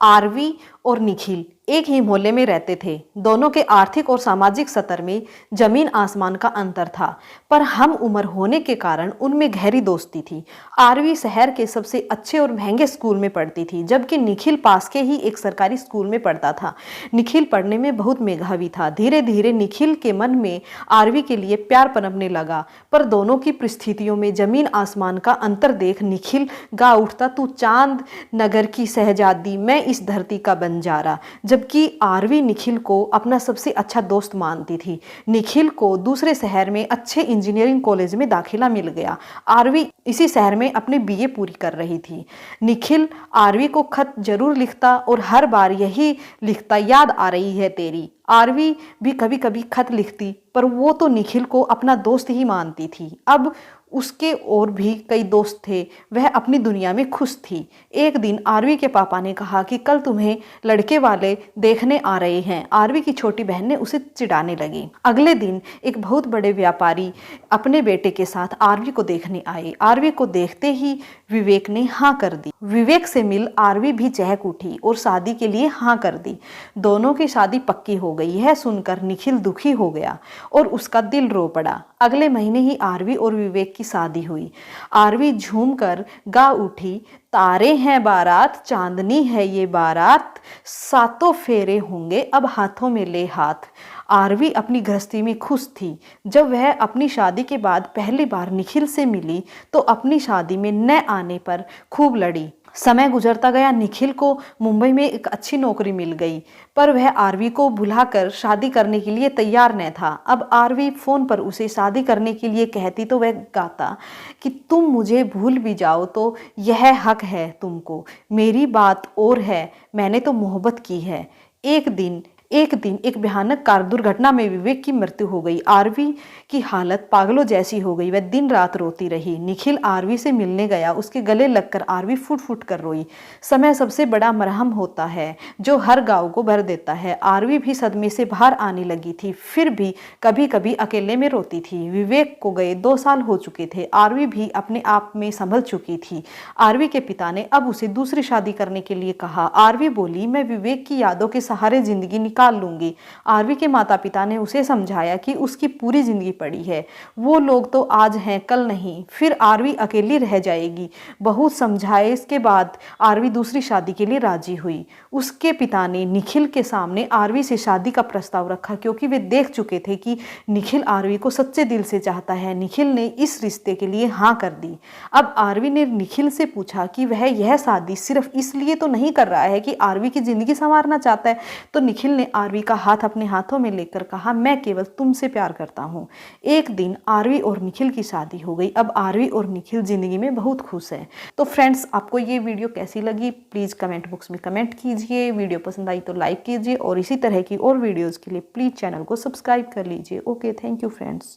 RV और निखिल एक ही मोहल्ले में रहते थे। दोनों के आर्थिक और सामाजिक स्तर में जमीन आसमान का अंतर था, पर हम उम्र होने के कारण उनमें गहरी दोस्ती थी। आरवी शहर के सबसे अच्छे और महंगे स्कूल में पढ़ती थी, जबकि निखिल पास के ही एक सरकारी स्कूल में पढ़ता था। निखिल पढ़ने में बहुत मेधावी था। धीरे धीरे निखिल के मन में आरवी के लिए प्यार पनपने लगा, पर दोनों की परिस्थितियों में जमीन आसमान का अंतर देख निखिल गा उठता, तू चांद नगर की शहजादी, मैं इस धरती का बंजारा। जबकि आरवी निखिल को अपना सबसे अच्छा दोस्त मानती थी। निखिल को दूसरे शहर में अच्छे इंजीनियरिंग कॉलेज में दाखिला मिल गया। आरवी इसी शहर में अपने बीए पूरी कर रही थी। निखिल आरवी को खत जरूर लिखता और हर बार यही लिखता, याद आ रही है तेरी। आरवी भी कभी कभी खत लिखती, पर वो तो निखिल को अपना दोस्त ही मानती थी। अब उसके और भी कई दोस्त थे, वह अपनी दुनिया में खुश थी। एक दिन आरवी के पापा ने कहा कि कल तुम्हें लड़के वाले देखने आ रहे हैं। आरवी की छोटी बहन ने उसे चिढ़ाने लगी। अगले दिन एक बहुत बड़े व्यापारी अपने बेटे के साथ आरवी को देखने आए। आरवी को देखते ही विवेक ने हाँ कर दी। विवेक से मिल आरवी भी चहक उठी और शादी के लिए हाँ कर दी। दोनों की शादी पक्की हो गई। यह सुनकर निखिल दुखी हो गया और उसका दिल रो पड़ा। अगले महीने ही आरवी और विवेक की शादी हुई। आरवी झूमकर गा उठी, तारे हैं बारात, चांदनी है ये बारात, सातों फेरे होंगे अब हाथों में ले हाथ। आरवी अपनी गृहस्थी में खुश थी। जब वह अपनी शादी के बाद पहली बार निखिल से मिली तो अपनी शादी में न आने पर खूब लड़ी। समय गुजरता गया। निखिल को मुंबई में एक अच्छी नौकरी मिल गई, पर वह आरवी को भुलाकर शादी करने के लिए तैयार न था। अब आरवी फोन पर उसे शादी करने के लिए कहती तो वह गाता कि तुम मुझे भूल भी जाओ तो यह हक है तुमको, मेरी बात और है, मैंने तो मोहब्बत की है। एक दिन एक भयानक कार दुर्घटना में विवेक की मृत्यु हो गई। आरवी की हालत पागलों जैसी हो गई। वह दिन रात रोती रही। निखिल आरवी से मिलने गया। उसके गले लगकर आरवी फुट फुट कर रोई। समय सबसे बड़ा मरहम होता है जो हर घाव को भर देता है। आरवी भी सदमे से बाहर आने लगी थी, फिर भी कभी कभी अकेले में रोती थी। विवेक को गए 2 साल हो चुके थे। आरवी भी अपने आप में संभल चुकी थी। आरवी के पिता ने अब उसे दूसरी शादी करने के लिए कहा। आरवी बोली, मैं विवेक की यादों के सहारे जिंदगी निकाल लूंगी। आरवी के माता पिता ने उसे समझाया कि उसकी पूरी जिंदगी पड़ी है, वो लोग तो आज हैं कल नहीं, फिर आरवी अकेली रह जाएगी। बहुत समझाए इसके बाद आरवी दूसरी शादी के लिए राजी हुई। उसके पिता ने निखिल के सामने आरवी से शादी का प्रस्ताव रखा, क्योंकि वे देख चुके थे कि निखिल आरवी को सच्चे दिल से चाहता है। निखिल ने इस रिश्ते के लिए हाँ कर दी। अब आरवी ने निखिल से पूछा कि वह यह शादी सिर्फ इसलिए तो नहीं कर रहा है कि आरवी की जिंदगी संवारना चाहता है। तो निखिल ने आरवी का हाथ अपने हाथों में लेकर कहा, मैं केवल तुमसे प्यार करता हूँ। एक दिन आरवी और निखिल की शादी हो गई। अब आरवी और निखिल जिंदगी में बहुत खुश हैं। तो फ्रेंड्स, आपको ये वीडियो कैसी लगी प्लीज़ कमेंट बॉक्स में कमेंट कीजिए। वीडियो पसंद आई तो लाइक कीजिए और इसी तरह की और वीडियोज़ के लिए प्लीज़ चैनल को सब्सक्राइब कर लीजिए। Okay, thank you friends.